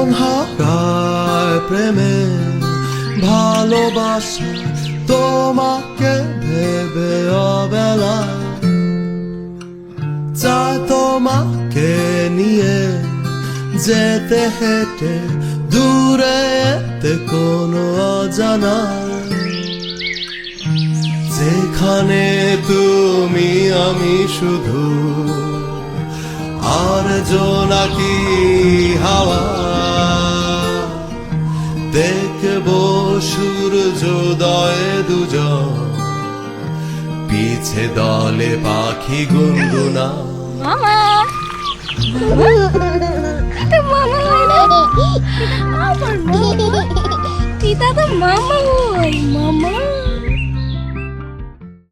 মন হারায় প্রেমে ভালোবাসা তোমাকে ভেবে অবেলা চায় তোমাকে নিয়ে যেতে হেঁটে দূরে এতে কোনো অজানা যেখানে তুমি আমি শুধু আর জোনাকি হাওয়া দেখবো সূর্যোদয়ে দুজন পিছে দলে পাখি গুনগুনা মামা তো মামা হয় না আমার মামা পিতা তো মামা হয়